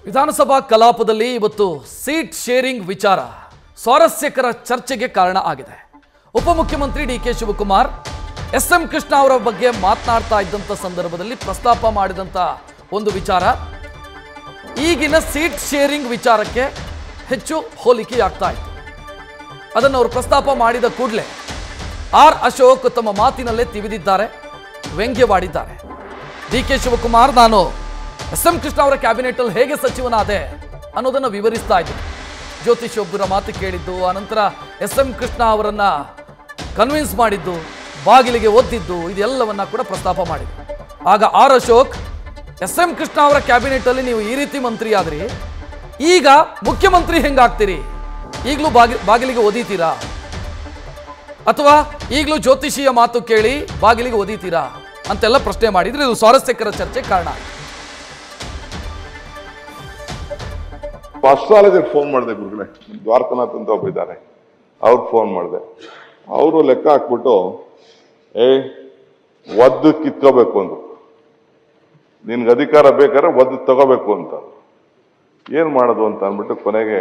ವಿಧಾನಸಭಾ ಕಲಾಪದಲ್ಲಿ ಇವತ್ತು ಸೀಟ್ ಶೇರಿಂಗ್ ವಿಚಾರ ಸ್ವಾರಸ್ಯಕರ ಚರ್ಚೆಗೆ ಕಾರಣ ಆಗಿದೆ. ಉಪಮುಖ್ಯಮಂತ್ರಿ D K Shivakumar SM. Krishna ಅವರ ಬಗ್ಗೆ ಮಾತನಾಡ್ತಾ ಇದ್ದಂಥ ಸಂದರ್ಭದಲ್ಲಿ ಪ್ರಸ್ತಾಪ ಮಾಡಿದಂಥ ಒಂದು ವಿಚಾರ ಈಗಿನ ಸೀಟ್ ಶೇರಿಂಗ್ ವಿಚಾರಕ್ಕೆ ಹೆಚ್ಚು ಹೋಲಿಕೆಯಾಗ್ತಾ ಇತ್ತು. ಅದನ್ನು ಅವರು ಪ್ರಸ್ತಾಪ ಮಾಡಿದ ಕೂಡಲೇ ಆರ್ ಅಶೋಕ್ ತಮ್ಮ ಮಾತಿನಲ್ಲೇ ತಿವಿದಿದ್ದಾರೆ, ವ್ಯಂಗ್ಯವಾಡಿದ್ದಾರೆ. ಡಿ ಕೆ ಶಿವಕುಮಾರ್ ನಾನು ಎಸ್.ಎಂ. ಕೃಷ್ಣ ಅವರ ಕ್ಯಾಬಿನೆಟ್ ಅಲ್ಲಿ ಹೇಗೆ ಸಚಿವನಾದೆ ಅನ್ನೋದನ್ನು ವಿವರಿಸ್ತಾ ಇದ್ದರು. ಜ್ಯೋತಿಷ್ ಒಬ್ಬರ ಮಾತು ಕೇಳಿದ್ದು, ಆನಂತರ ಎಸ್.ಎಂ. ಕೃಷ್ಣ ಅವರನ್ನ ಕನ್ವಿನ್ಸ್ ಮಾಡಿದ್ದು, ಬಾಗಿಲಿಗೆ ಒದ್ದಿದ್ದು, ಇದೆಲ್ಲವನ್ನ ಕೂಡ ಪ್ರಸ್ತಾಪ ಮಾಡಿದ್ರು. ಆಗ ಆರ್ ಅಶೋಕ್ ಎಸ್.ಎಂ. ಕೃಷ್ಣ ಅವರ ಕ್ಯಾಬಿನೆಟ್ ಅಲ್ಲಿ ನೀವು ಈ ರೀತಿ ಮಂತ್ರಿ ಆದ್ರಿ, ಈಗ ಮುಖ್ಯಮಂತ್ರಿ ಹೆಂಗಾಗ್ತೀರಿ? ಈಗಲೂ ಬಾಗಿಲಿಗೆ ಒದೀತೀರಾ ಅಥವಾ ಈಗಲೂ ಜ್ಯೋತಿಷಿಯ ಮಾತು ಕೇಳಿ ಬಾಗಿಲಿಗೆ ಒದೀತೀರಾ ಅಂತೆಲ್ಲ ಪ್ರಶ್ನೆ ಮಾಡಿದ್ರೆ ಇದು ಸ್ವಾರಸ್ಯಕರ ಚರ್ಚೆ ಕಾರಣ. ಅಸ್ಟ್ರಾಲಜರ್ ಫೋನ್ ಮಾಡಿದೆ, ಗುರುಗಳೇ ದ್ವಾರಕನಾಥ್ ಅಂತ ಒಬ್ಬ ಇದ್ದಾರೆ, ಅವ್ರಿಗೆ ಫೋನ್ ಮಾಡಿದೆ. ಅವರು ಲೆಕ್ಕ ಹಾಕ್ಬಿಟ್ಟು ಒದ್ದು ಕಿತ್ಕೋಬೇಕು ಅಂದ್ರು, ನಿನ್ಗೆ ಅಧಿಕಾರ ಬೇಕಾದ್ರೆ ಒದ್ದು ತಗೋಬೇಕು ಅಂತ. ಏನ್ ಮಾಡೋದು ಅಂತ ಅಂದ್ಬಿಟ್ಟು ಕೊನೆಗೆ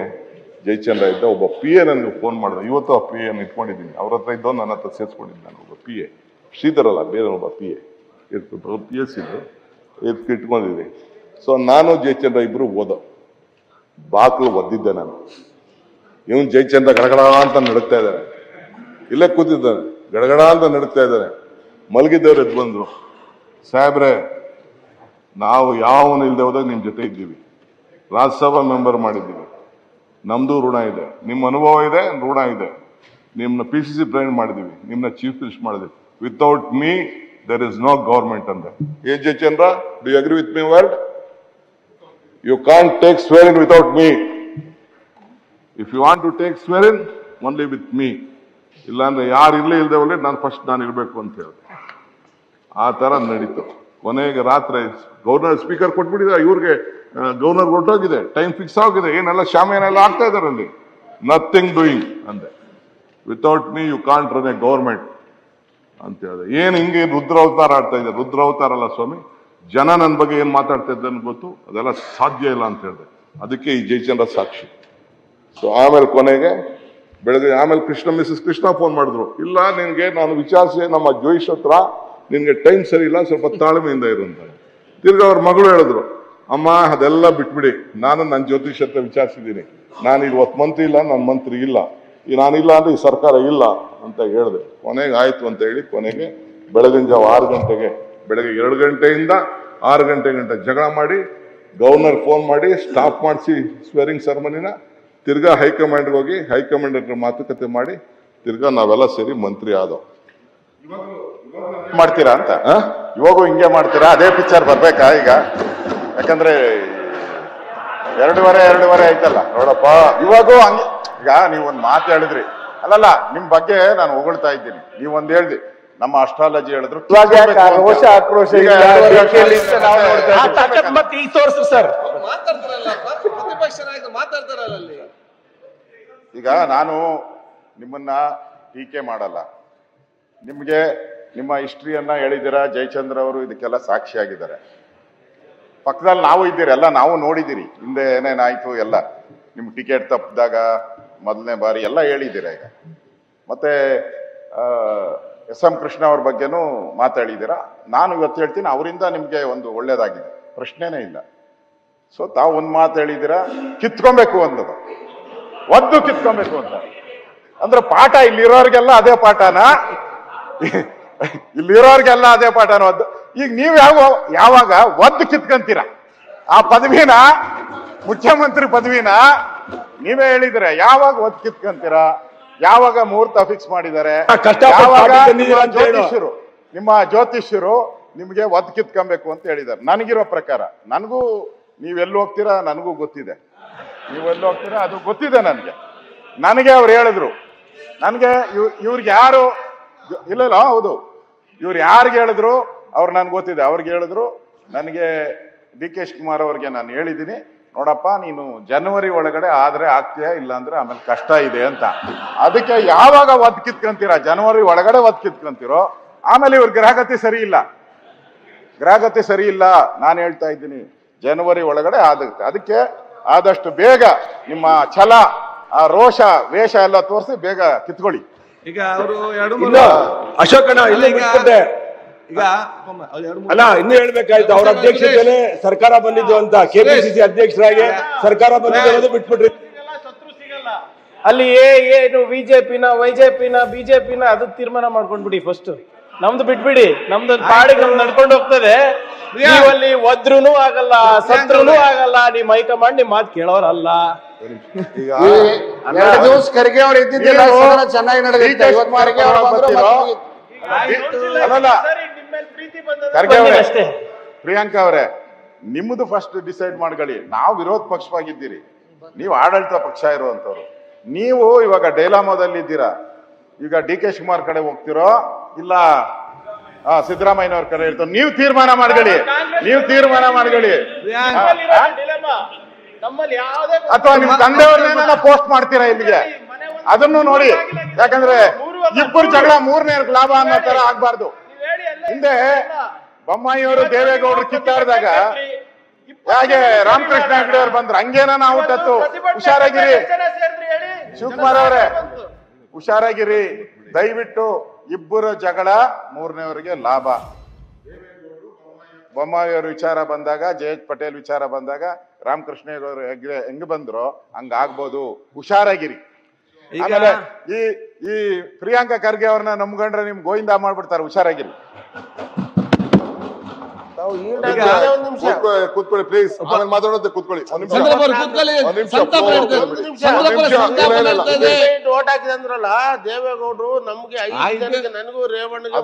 ಜಯಚಂದ್ರ ಇದ್ದ ಒಬ್ಬ ಪಿ ಎ ನನಗೆ ಫೋನ್ ಮಾಡಿದೆ. ಇವತ್ತು ಆ ಪಿ ಎನ್ ಇಟ್ಕೊಂಡಿದ್ದೀನಿ, ಅವ್ರ ಹತ್ರ ಇದ್ದವ್ ನನ್ನ ಹತ್ರ ಸೇರಿಸ್ಕೊಂಡಿದ್ದೀನಿ. ನಾನು ಒಬ್ಬ ಪಿ ಎ, ಶ್ರೀಧರ್ ಅಲ್ಲ ಬೇರೆ ಒಬ್ಬ ಪಿ ಎ ಇರ್ತಿದ್ರು, ಅವ್ರು ಪಿ ಎಸ್ ಇದ್ರು, ಇಟ್ಕೊಂಡಿದ್ದೀನಿ. ಸೊ ನಾನು ಜಯಚಂದ್ರ ಇಬ್ರು ಓದೋ ಬಾಕ್ಲು ಒದ್ದಿದ್ದೆ ನಾನು. ಇವನ್ ಜಯಚಂದ್ರ ಗಡಗಡ ಅಂತ ನಡುತ್ತಾ ಇದ್ದಾರೆ, ಇಲ್ಲೇ ಕೂತಿದ್ದಾನೆ, ಗಡಗಡ ಅಂತ ನಡುತ್ತಾ ಇದ್ದಾರೆ. ಮಲಗಿದ್ದವ್ರು ಎದ್ದು ಬಂದ್ರು, ಸಾಹೇಬ್ರೆ ನಾವು ಯಾವನು ಇಲ್ಲದೆ ಹೋದಾಗ ನಿಮ್ ಜೊತೆ ಇದ್ದೀವಿ, ರಾಜ್ಯಸಭಾ ಮೆಂಬರ್ ಮಾಡಿದ್ದೀವಿ, ನಮ್ದು ಋಣ ಇದೆ, ನಿಮ್ಮ ಅನುಭವ ಇದೆ, ಋಣ ಇದೆ. ನಿಮ್ನ PCC ಪ್ರೆಸಿಡೆಂಟ್ ಮಾಡಿದೀವಿ, ನಿಮ್ನ ಚೀಫ್ ಮಿನಿಸ್ಟರ್ ಮಾಡಿದೀವಿ. Without me there is no government ಅಂದೆ. ಏ Jayachandra, do you agree with me word? You can't take swearing without me. If you want to take swearing, only with me. ಇಲ್ಲಾಂದ್ರೆ ಯಾರು ಇಲ್ಲದೆ ಒಳ್ಳೆ ನಾನು ಇರಬೇಕು ಅಂತ ಹೇಳಿದೆ. ಆ ತರ ನಡೀತು. ಕೊನೆಗೆ ರಾತ್ರಿ ಗವರ್ನರ್ ಸ್ಪೀಕರ್ ಕೊಟ್ಬಿಟ್ಟಿದೆ, ಇವ್ರಿಗೆ ಗವರ್ನರ್ ಹೊರಟೋಗಿದೆ, ಟೈಮ್ ಫಿಕ್ಸ್ ಆಗಿದೆ, ಏನೆಲ್ಲ ಶಾಮಿಯಾನೆಲ್ಲ ಆಗ್ತಾ ಇದಾರೆ ಅಲ್ಲಿ. ನಥಿಂಗ್ ಡೂಯಿಂಗ್ ಅಂದೆ. Without me you can't run a government ಅಂತ ಹೇಳಿದೆ. ಏನ್ ಹಿಂಗೆ ರುದ್ರಾವತಾರ ಆಡ್ತಾ ಇದೆ? ರುದ್ರಾವತಾರ ಅಲ್ಲ ಸ್ವಾಮಿ, ಜನ ನನ್ನ ಬಗ್ಗೆ ಏನ್ ಮಾತಾಡ್ತಾ ಇದ್ದ ಗೊತ್ತು, ಅದೆಲ್ಲ ಸಾಧ್ಯ ಇಲ್ಲ ಅಂತ ಹೇಳಿದೆ. ಅದಕ್ಕೆ ಈ ಜಯಚಂದ್ರ ಸಾಕ್ಷಿ. ಸೊ ಆಮೇಲೆ ಕೊನೆಗೆ ಬೆಳಗ್ಗೆ ಆಮೇಲೆ ಮಿಸಸ್ ಕೃಷ್ಣ ಫೋನ್ ಮಾಡಿದ್ರು, ಇಲ್ಲ ನಿನ್ಗೆ ನಾನು ವಿಚಾರಿಸಿ ನಮ್ಮ ಜೋಯಿಷ್ ಹತ್ರ ನಿನ್ಗೆ ಟೈಮ್ ಸರಿ ಇಲ್ಲ, ಸ್ವಲ್ಪ ತಾಳ್ಮೆಯಿಂದ ಇರು ಅಂತ. ತಿರ್ಗಿ ಅವ್ರ ಮಗಳು ಹೇಳಿದ್ರು, ಅಮ್ಮ ಅದೆಲ್ಲ ಬಿಟ್ಬಿಡಿ, ನಾನು ನನ್ನ ಜ್ಯೋತಿಷ್ ಹತ್ರ ವಿಚಾರಿಸಿದ್ದೀನಿ, ನಾನು ಇವತ್ತು ಮಂತ್ರಿ ಇಲ್ಲ, ನನ್ನ ಮಂತ್ರಿ ಇಲ್ಲ, ನಾನಿಲ್ಲ ಅಂದ್ರೆ ಈ ಸರ್ಕಾರ ಇಲ್ಲ ಅಂತ ಹೇಳಿದೆ. ಕೊನೆಗೆ ಆಯ್ತು ಅಂತ ಹೇಳಿ ಕೊನೆಗೆ ಬೆಳಗಿನ ಜಾವ 6 ಗಂಟೆಗೆ, ಬೆಳಗ್ಗೆ 2 ಗಂಟೆಯಿಂದ 6 ಗಂಟೆ ಜಗಳ ಮಾಡಿ ಗವರ್ನರ್ ಫೋನ್ ಮಾಡಿ ಸ್ಟಾಪ್ ಮಾಡಿಸಿ ಸ್ವೇರಿಂಗ್ ಸೆರೆಮನಿನ. ತಿರ್ಗಾ ಹೈಕಮಾಂಡ್ಗೆ ಹೋಗಿ ಹೈಕಮಾಂಡ್ ಹತ್ರ ಮಾತುಕತೆ ಮಾಡಿ ತಿರ್ಗಾ ನಾವೆಲ್ಲ ಸೇರಿ ಮಂತ್ರಿ ಆದವು. ಮಾಡ್ತೀರಾ ಅಂತ ಇವಾಗೂ ಹಿಂಗೆ ಮಾಡ್ತೀರಾ? ಅದೇ ಪಿಕ್ಚರ್ ಬರ್ಬೇಕಾ ಈಗ? ಯಾಕಂದ್ರೆ 2.5 ಆಯ್ತಲ್ಲ ನೋಡಪ್ಪ. ಇವಾಗೂ ಹಂಗೆ ಈಗ ನೀವೊಂದು ಮಾತು ಹೇಳಿದ್ರಿ, ಅಲ್ಲಲ್ಲ ನಿಮ್ ಬಗ್ಗೆ ನಾನು ಹೊಗಳ್ತಾ ಇದ್ದೀನಿ, ನೀವೊಂದು ಹೇಳ್ದಿ, ನಮ್ಮ ಅಸ್ಟ್ರಾಲಜಿ ಹೇಳಿದ್ರು ರೋಷ ಆಕ್ರೋಶ ಈಗ ನಾನು ನಿಮ್ಮನ್ನ ಟೀಕೆ ಮಾಡಲ್ಲ, ನಿಮ್ಗೆ ನಿಮ್ಮ ಹಿಸ್ಟ್ರಿಯನ್ನ ಹೇಳಿದ್ದೀರಾ. ಜಯಚಂದ್ರ ಅವರು ಇದಕ್ಕೆಲ್ಲ ಸಾಕ್ಷಿಯಾಗಿದ್ದಾರೆ. ಪಕ್ಕದಲ್ಲಿ ನಾವು ಇದ್ದೀರಿ, ಎಲ್ಲ ನಾವು ನೋಡಿದ್ದೀರಿ, ಹಿಂದೆ ಏನೇನಾಯ್ತು ಎಲ್ಲ. ನಿಮ್ ಟಿಕೆಟ್ ತಪ್ಪಿದಾಗ ಮೊದಲನೇ ಬಾರಿ ಎಲ್ಲ ಹೇಳಿದ್ದೀರಾ. ಈಗ ಮತ್ತೆ ಎಸ್.ಎಂ. ಕೃಷ್ಣ ಅವ್ರ ಬಗ್ಗೆನೂ ಮಾತಾಡಿದ್ದೀರಾ. ನಾನು ಇವತ್ತು ಹೇಳ್ತೀನಿ, ಅವರಿಂದ ನಿಮ್ಗೆ ಒಂದು ಒಳ್ಳೇದಾಗಿದೆ, ಪ್ರಶ್ನೆನೇ ಇಲ್ಲ. ಸೊ ತಾವು ಒಂದು ಮಾತು ಹೇಳಿದ್ದೀರಾ, ಕಿತ್ಕೊಬೇಕು ಅನ್ನೋದು, ಒದ್ದು ಕಿತ್ಕೊಬೇಕು ಅಂತ. ಅಂದ್ರೆ ಪಾಠ ಇಲ್ಲಿರೋರ್ಗೆಲ್ಲ ಅದೇ ಪಾಠನ, ಇಲ್ಲಿರೋರ್ಗೆಲ್ಲ ಅದೇ ಪಾಠನ ಒದ್ದು. ಈಗ ನೀವು ಯಾವಾಗ ಒದ್ದು ಕಿತ್ಕೊಂತೀರ ಆ ಪದವಿನ, ಮುಖ್ಯಮಂತ್ರಿ ಪದವಿನ ನೀವೇ ಹೇಳಿದ್ರೆ, ಯಾವಾಗ ಒದ್ದು ಕಿತ್ಕೊಂತೀರಾ? ಯಾವಾಗ ಮುಹೂರ್ತ ಫಿಕ್ಸ್ ಮಾಡಿದ್ದಾರೆ? ನಿಮ್ಮ ಜ್ಯೋತಿಷ್ಯರು ನಿಮ್ಗೆ ಒದ್ದು ಕಿತ್ಕೊಬೇಕು ಅಂತ ಹೇಳಿದ್ದಾರೆ. ನನಗಿರೋ ಪ್ರಕಾರ, ನನಗೂ ನೀವೆಲ್ಲಿ ಹೋಗ್ತೀರಾ ನನಗೂ ಗೊತ್ತಿದೆ, ನೀವೆಲ್ಲಿ ಹೋಗ್ತೀರಾ ಅದು ಗೊತ್ತಿದೆ ನನಗೆ ಅವ್ರು ಹೇಳಿದ್ರು. ನನಗೆ ಇವ್ರಿಗೆ ಯಾರು ಇಲ್ಲ, ಹೌದು, ಇವ್ರು ಯಾರಿಗೆ ಹೇಳಿದ್ರು ಅವ್ರು ನನ್ಗೆ ಗೊತ್ತಿದೆ. ಅವ್ರಿಗೆ ಹೇಳಿದ್ರು, ನನಗೆ ಡಿ ಕೆ ಶಿವಕುಮಾರ್ ಅವ್ರಿಗೆ ನಾನು ಹೇಳಿದ್ದೀನಿ, ನೋಡಪ್ಪ ನೀನು ಜನವರಿ ಒಳಗಡೆ ಆದ್ರೆ ಆಗ್ತೀಯಾ, ಇಲ್ಲ ಅಂದ್ರೆ ಆಮೇಲೆ ಕಷ್ಟ ಇದೆ ಅಂತ. ಅದಕ್ಕೆ ಯಾವಾಗ ಒದ್ ಕಿತ್ಕೊಂತೀರಾ? ಜನವರಿ ಒಳಗಡೆ ಒದ್ ಕಿತ್ಕೊಂತೀರೋ. ಆಮೇಲೆ ಇವ್ರ ಗ್ರಹಗತಿ ಸರಿ ಇಲ್ಲ, ನಾನು ಹೇಳ್ತಾ ಇದ್ದೀನಿ, ಜನವರಿ ಒಳಗಡೆ ಆಗುತ್ತೆ. ಅದಕ್ಕೆ ಆದಷ್ಟು ಬೇಗ ನಿಮ್ಮ ಛಲ, ಆ ರೋಷ, ವೇಷ ಎಲ್ಲ ತೋರಿಸಿ ಬೇಗ ಕಿತ್ಕೊಳ್ಳಿ. ಈಗ ಅವರು ಅಶೋಕಣ್ಣ ಇಲ್ಲ ಈಗ ಅಲ್ಲ ಇನ್ನು ಹೇಳ್ಬೇಕಾಯ್ತು. ಅವ್ರ ಅಧ್ಯಕ್ಷತೆಯಲ್ಲೇ ಸರ್ಕಾರ ಬಂದಿದ್ದು ಅಂತ, ಕೆಪಿಸಿಸಿ ಅಧ್ಯಕ್ಷರಾಗಿ ಸರ್ಕಾರ ಬಂದಿದ್ದು ಬಿಟ್ಬಿಟ್ರಿ. ಅಲ್ಲಿ ಏನು ಬಿಜೆಪಿನ ವೈಜೆಪಿನ ಬಿಜೆಪಿನ ಅದು ತೀರ್ಮಾನ ಮಾಡ್ಕೊಂಡ್ಬಿಡಿ. ಫಸ್ಟ್ ನಮ್ದು ಬಿಟ್ಬಿಡಿ, ನಮ್ದು ಪಾಡಿಗೆ ನಮ್ದು ನಡ್ಕೊಂಡು ಹೋಗ್ತದೆ. ನೀವಲ್ಲಿ ಒದ್ರುನು ಆಗಲ್ಲ, ಸತ್ರುನು ಆಗಲ್ಲ. ನಿಮ್ ಹೈಕಮಾಂಡ್ ನಿಮ್ ಮಾತು ಕೇಳೋರಲ್ಲ. ಈಗ 2 ದಿವಸ ಖರ್ಗೆ ಅವ್ರು ಇದ್ದಿದ್ದಿಲ್ಲ, ಚೆನ್ನಾಗಿ ನಡೆದಿತ್ತು. ಇವತ್ತು ಖರ್ಗೆ ಅವ್ರು ಬಂದ್ರು ಖರ್ಗೆ ಅವರೇ, ಪ್ರಿಯಾಂಕಾ ಅವರೇ, ನಿಮ್ಮದು ಫಸ್ಟ್ ಡಿಸೈಡ್ ಮಾಡ್ಕೊಳ್ಳಿ. ನಾವು ವಿರೋಧ ಪಕ್ಷವಾಗಿದ್ದೀರಿ, ನೀವು ಆಡಳಿತ ಪಕ್ಷ ಇರುವಂತವ್ರು. ನೀವು ಇವಾಗ ಡೈಲಾಮೋದಲ್ಲಿ ಇದ್ದೀರಾ. ಈಗ ಡಿ ಕೆ ಶಿವಕುಮಾರ್ ಕಡೆ ಹೋಗ್ತಿರೋ ಇಲ್ಲ ಸಿದ್ದರಾಮಯ್ಯನವ್ರ ಕಡೆ ಇರ್ತಾರೋ, ನೀವು ತೀರ್ಮಾನ ಮಾಡ್ಕೊಳ್ಳಿ. ಅಥವಾ ನಿಮ್ ತಂದೆಯವ್ರನ್ನೆಲ್ಲ ಪೋಸ್ಟ್ ಮಾಡ್ತೀರಾ ಇಲ್ಲಿಗೆ, ಅದನ್ನು ನೋಡಿ. ಯಾಕಂದ್ರೆ ಇಬ್ಬರು ಜಗಳ ಮೂರನೇ ಲಾಭ ಅನ್ನೋ ತರ ಆಗ್ಬಾರ್ದು. ಹಿಂದೆ ಬೊಮ್ಮಾಯಿಯವರು ದೇವೇಗೌಡರು ಕಿತ್ತಾಡಿದಾಗ ಹೇಗೆ ರಾಮಕೃಷ್ಣ ಹೆಗಡೆ ಅವ್ರು ಬಂದ್ರು, ಹಂಗೇನ ನಾವು ಹುಟ್ಟತ್ತು. ಹುಷಾರಾಗಿರಿ ಶಿವಕುಮಾರ್ ಅವರೇ, ಹುಷಾರಾಗಿರಿ ದಯವಿಟ್ಟು. ಇಬ್ಬರ ಜಗಳ ಮೂರನೇವರಿಗೆ ಲಾಭ. ಬೊಮ್ಮಾಯಿಯವ್ರ ವಿಚಾರ ಬಂದಾಗ, ಜಯೇಶ್ ಪಟೇಲ್ ವಿಚಾರ ಬಂದಾಗ, ರಾಮಕೃಷ್ಣ ಹೆಂಗ್ ಬಂದ್ರು ಹಂಗಾಗ್ಬೋದು. ಹುಷಾರಾಗಿರಿ. ಆಮೇಲೆ ಈ ಪ್ರಿಯಾಂಕಾ ಖರ್ಗೆ ಅವ್ರನ್ನ ನಂಬ್ಕೊಂಡ್ರೆ ನಿಮ್ ಗೋವಿಂದ ಮಾಡ್ಬಿಡ್ತಾರೆ. ಹುಷಾರಾಗಿರಿ. ಕೂತ್ಕೊಳ್ಳಿ ಪ್ಲೀಸ್, ಆಮೇಲೆ ಮಾತಾಡೋದು ಕೂತ್ಕೊಳ್ಳಿ. ಓಟ್ ಹಾಕಿದೆ ಅಂದ್ರಲ್ಲ ದೇವೇಗೌಡರು, ನಮ್ಗೆ 5 ಜನಕ್ಕೆ, ನನಗೂ ರೇವಣ್ಣಗೆ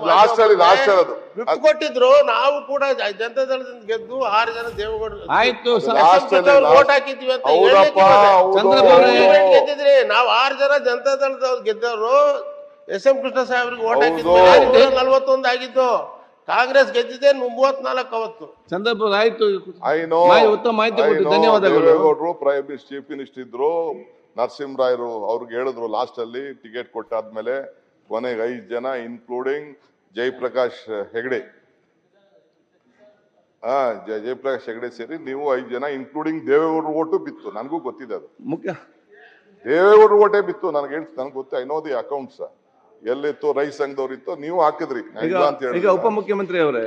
ಕೊಟ್ಟಿದ್ರು. ನಾವು ಕೂಡ ಜನತಾ ದಳದಿಂದ ಗೆದ್ದು 6 ಜನ ದೇವೇಗೌಡರು ಓಟ್ ಹಾಕಿದ್ವಿ ಅಂತ ಗೆದ್ದಿದ್ರಿ. ನಾವು 6 ಜನ ಜನತಾ ದಳದವ್ರು ಗೆದ್ದವರು. ಎಸ್ ಎಂ ಕೃಷ್ಣ ಸಾಹೇಬ್ರಿಗೆ ಓಟ್ ಹಾಕಿದ್ವಿ, 41 ಆಗಿದ್ದು. ಕಾಂಗ್ರೆಸ್ ಗೆದ್ದಿದೆ 34 ಅವತ್ತು. ಚಂದ್ರಪುರ ಆಯ್ತು. ಉತ್ತಮ ಮಾಹಿತಿ ಕೊಟ್ಟು ಧನ್ಯವಾದಗಳು. ದೇವೇಗೌಡರು ಪ್ರೈಮ್ ಮಿನಿಸ್ಟರ್, ಚೀಫ್ ಮಿನಿಸ್ಟರ್ ಇದ್ರು. ನರಸಿಂಹರಾಯರು ಅವ್ರಿಗೆ ಹೇಳಿದ್ರು ಲಾಸ್ಟ್ ಅಲ್ಲಿ ಟಿಕೆಟ್ ಕೊಟ್ಟಾದ್ಮೇಲೆ, ಕೊನೆಗೆ 5 ಜನ ಇನ್ಕ್ಲೂಡಿಂಗ್ ಜಯಪ್ರಕಾಶ್ ಹೆಗಡೆ, ಜಯಪ್ರಕಾಶ್ ಹೆಗಡೆ ಸೇರಿ ನೀವು 5 ಜನ ಇನ್ಕ್ಲೂಡಿಂಗ್ ದೇವೇಗೌಡರು ಓಟು ಬಿತ್ತು. ನನಗೂ ಗೊತ್ತಿದೆ ಅದು. ಮುಖ್ಯ ದೇವೇಗೌಡರು ಓಟೇ ಬಿತ್ತು. ನನಗೆ ಗೊತ್ತು. I know the accounts. ಎಲ್ಲಿತ್ತು ರೈತ ಸಂಘದವ್ರು ಇತ್ತು, ನೀವು ಹಾಕಿದ್ರಿ. ಈಗ ಉಪಮುಖ್ಯಮಂತ್ರಿ ಅವರೇ,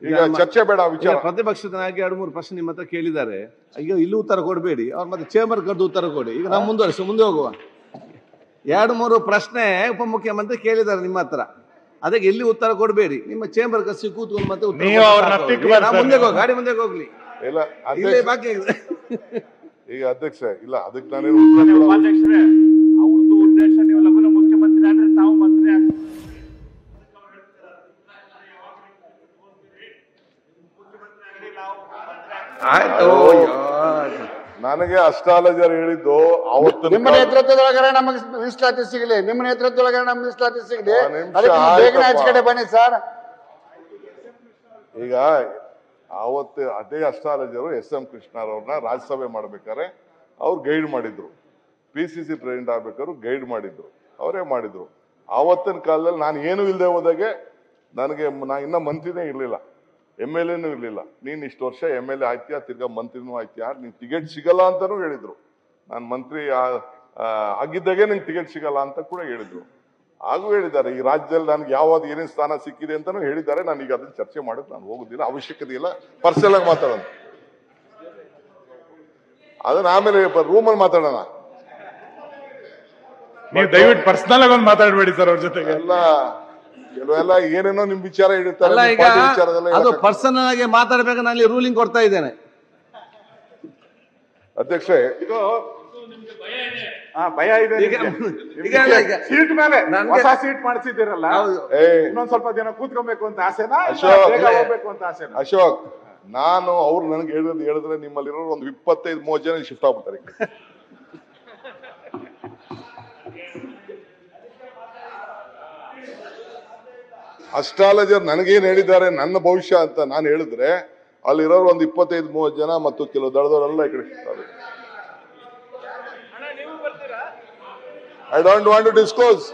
ಈಗ ಚರ್ಚೆ ಬೇಡ ವಿಚಾರ. ಪ್ರತಿಪಕ್ಷದ ನಾಯಕ 2-3 ಪ್ರಶ್ನೆ ನಿಮ್ಮ ಹತ್ರ ಕೇಳಿದ್ದಾರೆ. ಈಗ ಇಲ್ಲಿ ಉತ್ತರ ಕೊಡಬೇಡಿ, ಅವ್ರ ಮತ್ತೆ ಚೇಂಬರ್ ಕರೆದು ಉತ್ತರ ಕೊಡಿ. ಈಗ ನಾವು ಮುಂದೆ ಹೋಗುವ. 2-3 ಪ್ರಶ್ನೆ ಉಪಮುಖ್ಯಮಂತ್ರಿ ಕೇಳಿದ್ದಾರೆ ನಿಮ್ಮ ಹತ್ರ, ಅದಕ್ಕೆ ಇಲ್ಲಿ ಉತ್ತರ ಕೊಡಬೇಡಿ. ನಿಮ್ಮ ಚೇಂಬರ್ ಕಸಿ ಕೂತ್ಕೊಂಡು ಮತ್ತೆ ಮುಂದೆ ಹೋಗ್ಲಿ. ಇಲ್ಲ ಬಾಕಿ ಈಗ ಅಧ್ಯಕ್ಷ ಇಲ್ಲ, ಅದಕ್ಕೆ ನಾನೇನು ಅವ್ರದ್ದು ಉದ್ದೇಶ ನೀವು ಲಘುನ ಮುಖ್ಯಮಂತ್ರಿ ಆದ್ರೆ ತಾವು ಮಂತ್ರಿ ನನಗೆ ಅಷ್ಟಾಲಜರ್ ಹೇಳಿದ್ದು ಅವತ್ತು ನಿಮ್ಮ ನೇತೃತ್ವದೊಳಗಡೆ ನಮಗೆ ಮೀಸಲಾತಿ ಸಿಗಲಿ, ನಿಮ್ಮ ನೇತೃತ್ವದೊಳಗಡೆ ನಮ್ಗೆ ಮೀಸಲಾತಿ ಸಿಗಲಿ. ಬೇಗನೆ ಆಚೆ ಕಡೆ ಬನ್ನಿ ಸರ್. ಈಗ ಅವತ್ತು ಅದೇ ಅಷ್ಟಾಲಜರು ಎಸ್ ಎಂ ಕೃಷ್ಣರವ್ರನ್ನ ರಾಜ್ಯಸಭೆ ಮಾಡ್ಬೇಕಾದ್ರೆ ಅವ್ರು ಗೈಡ್ ಮಾಡಿದ್ರು. PCC ಪ್ರೆಸಿಡೆಂಟ್ ಆಗ್ಬೇಕಾದ್ರು ಗೈಡ್ ಮಾಡಿದ್ರು, ಅವರೇ ಮಾಡಿದ್ರು. ಆವತ್ತಿನ ಕಾಲದಲ್ಲಿ ನಾನು ಏನು ಇಲ್ಲದೆ ಹೋದಾಗೆ ನನಗೆ ನಾ ಇನ್ನ ಮಂತ್ರಿನೇ ಇರಲಿಲ್ಲ, MLA ಇರಲಿಲ್ಲ. ನೀನು ಇಷ್ಟು ವರ್ಷ MLA ಆಯ್ತೀಯಾ, ತಿರ್ಗಾ ಮಂತ್ರಿನೂ ಆಯ್ತೀಯಾ, ನೀನ್ ಟಿಕೆಟ್ ಸಿಗಲ್ಲ ಅಂತಾನೂ ಹೇಳಿದ್ರು. ನಾನು ಮಂತ್ರಿ ಆಗಿದ್ದಾಗೆ ನಿಂಗೆ ಟಿಕೆಟ್ ಸಿಗಲ್ಲ ಅಂತ ಕೂಡ ಹೇಳಿದ್ರು. ಹಾಗೂ ಹೇಳಿದ್ದಾರೆ ಈ ರಾಜ್ಯದಲ್ಲಿ ನನಗೆ ಯಾವ್ದು ಏನೇನು ಸ್ಥಾನ ಸಿಕ್ಕಿದೆ ಅಂತಾನೂ ಹೇಳಿದ್ದಾರೆ. ನಾನು ಈಗ ಅದನ್ನ ಚರ್ಚೆ ಮಾಡೋದು ನಾನು ಹೋಗುದಿಲ್ಲ, ಅವಶ್ಯಕತೆ ಇಲ್ಲ. ಪರ್ಸನಲ್ ಆಗಿ ಮಾತಾಡೋಣ, ಅದನ್ನ ಆಮೇಲೆ ರೂಮಲ್ಲಿ ಮಾತಾಡೋಣ. ನೀವು ದಯವಿಟ್ಟು ಪರ್ಸನಲ್ ಆಗಿ ಒಂದು ಮಾತಾಡಬೇಡಿ ಸರ್ ಅವ್ರ ಜೊತೆಗೆ. ಕೆಲವೆಲ್ಲ ಏನೇನೋ ನಿಮ್ ವಿಚಾರ ಹೇಳಿರ್ತಾರೆ. ಅದು ಪರ್ಸನಲ್ ಆಗಿ ಮಾತಾಡ್ಬೇಕು. ನಾನು ರೂಲಿಂಗ್ ಕೊಡ್ತಾ ಇದ್ದೇನೆ ಅಧ್ಯಕ್ಷ. ಭಯ ಇದೆ ಸೀಟ್ ಮೇಲೆ, ಹೊಸ ಸೀಟ್ ಮಾಡಿಸಿದ್ದೀರಲ್ಲ, ಇನ್ನೊಂದ್ ಸ್ವಲ್ಪ ದಿನ ಕೂತ್ಕೊಬೇಕು ಅಂತ ಆಸೆನಾ, ಹೋಗ್ಬೇಕು ಅಂತ ಆಸೆನಾ? ಅಶೋಕ್, ನಾನು ಅವ್ರು ನನಗೆ ಹೇಳಿದ್ರೆ ನಿಮ್ಮಲ್ಲಿರೋ ಒಂದು 25-30 ಜನ ಶಿಫ್ಟ್ ಆಗ್ಬಿಡ್ತಾರೆ. ಅಸ್ಟ್ರಾಲಜರ್ ನನಗೇನ್ ಹೇಳಿದ್ದಾರೆ ನನ್ನ ಭವಿಷ್ಯ ಅಂತ ನಾನು ಹೇಳಿದ್ರೆ, ಅಲ್ಲಿರೋರು ಒಂದು 25-30 ಜನ ಮತ್ತು ಕೆಲವು ದಳದವರೆಲ್ಲ ಈ ಕಡೆ ಶಿಫ್ಟ್ ಆಗ್ಬೇಕು. I don't want to disclose.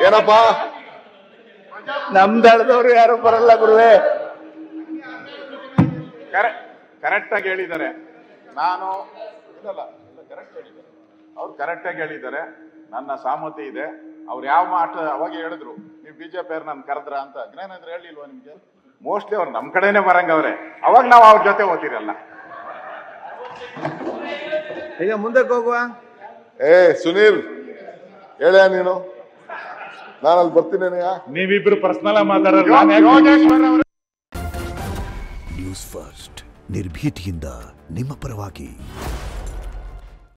ಏನಪ್ಪಾ, ನಮ್ ದಳದವ್ರು ಯಾರು ಬರಲ್ಲ ಗುರುವೆ. ಕರೆಕ್ಟ್ ಆಗಿ ಹೇಳಿದ್ದಾರೆ. ನಾನು ಕರೆಕ್ಟ್ ಹೇಳಿದ್ದಾರೆ, ಅವ್ರು ಕರೆಕ್ಟ್ ಆಗಿ ಹೇಳಿದ್ದಾರೆ. ನನ್ನ ಸಹಮತಿ ಇದೆ. ಅವ್ರು ಯಾವ ಮಾತು ಅವಾಗ ಹೇಳಿದ್ರು, ನೀವು ಬಿಜೆಪಿ ಅವ್ರು ನಾನು ಕರೆದ್ರ ಅಂತ. ಜ್ಞಾನೇಂದ್ರ ಹೇಳಿಲ್ವಾ ನಿಮ್ಗೆ? ಮೋಸ್ಟ್ಲಿ ಅವ್ರು ನಮ್ ಕಡೆನೆ ಬರಂಗವ್ರೆ. ಅವಾಗ ನಾವು ಅವ್ರ ಜೊತೆ ಓದ್ತಿರಲ್ಲ. ಈಗ ಮುಂದಕ್ಕೆ ಹೋಗುವ. ಸುನೀಲ್ ಹೇಳ, ನೀನು ನಾನು ಅಲ್ಲಿ ಬರ್ತೀನಿ. ನೀವಿಬ್ರು ಪರ್ಸನಲ್ ಮಾತಾಡೋದು. ನ್ಯೂಸ್ ಫಸ್ಟ್ ನಿರ್ಭೀತಿಯಿಂದ ನಿಮ್ಮ ಪರವಾಗಿ.